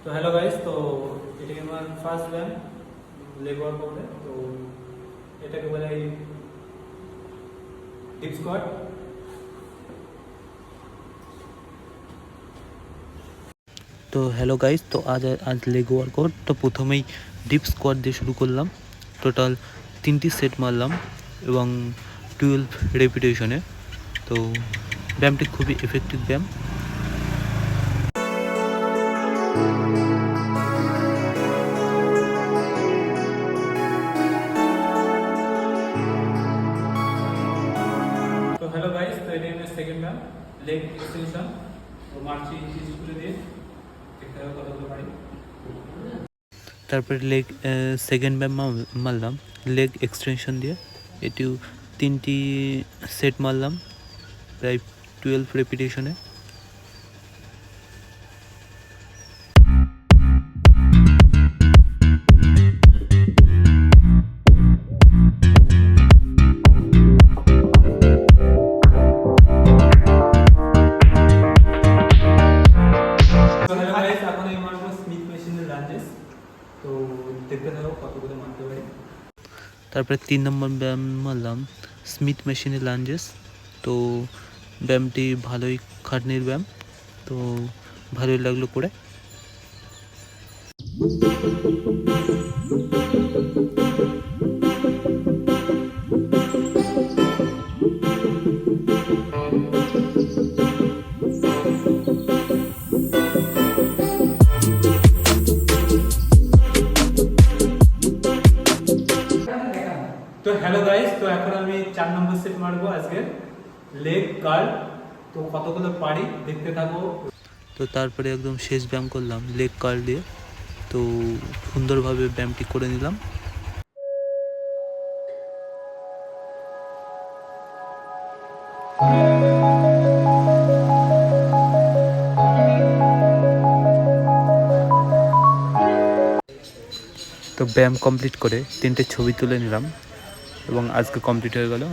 তো hello guys, তো এটাকে আমার ফার্স্ট ব্যায়াম লেগ ওয়ার্কআউটে। তো এটাকে বলে ডিপ স্কোয়াট। তো হ্যালো গাইস, তো আজ লেগ ওয়ার্কআউট। তো প্রথমেই ডিপ স্কোয়াট দিয়ে শুরু করলাম। টোটাল 3টি সেট মারলাম এবং 12 রেপিটেশনে। তো ব্যায়ামটি খুবই এফেক্টিভ ব্যায়াম। তো হ্যালো গাইস, তো এটা আমার সেকেন্ড ব্যায়াম লেগ এক্সটেনশন। তো মার্চি করে দিয়ে দেখতে হবে কতগুলো পারি। তারপরে সেকেন্ড ব্যায়াম মারলাম লেগ এক্সটেনশন দিয়ে। এটিও 3টি সেট মারলাম প্রায় 12 রেপিটেশনে। এখন আমি মারবো স্মিথ মেশিনের লাঞ্জেস। তো দেখতে থাকো কতগুলো মারতে পারি। তারপরে 3 নম্বর ব্যায়াম মারলাম স্মিথ মেশিনের লাঞ্জেস। তো ব্যায়ামটি ভালোই খাটনির ব্যায়াম, তো ভালোই লাগলো করে। তো হ্যালো গাইস, তো এখন আমি 4 নম্বর সেট মারবো আজকে লেগ কার্ল। তো কতগুলো পারি দেখতে থাকো। তো তারপরে একদম শেষ ব্যায়াম করলাম লেগ কার্ল দিয়ে। তো সুন্দরভাবে ব্যায়ামটি করে নিলাম। তো ব্যায়াম কমপ্লিট করে 3টে ছবি তুলে নিলাম এবং আজকে কমপ্লিট হয়ে গেল।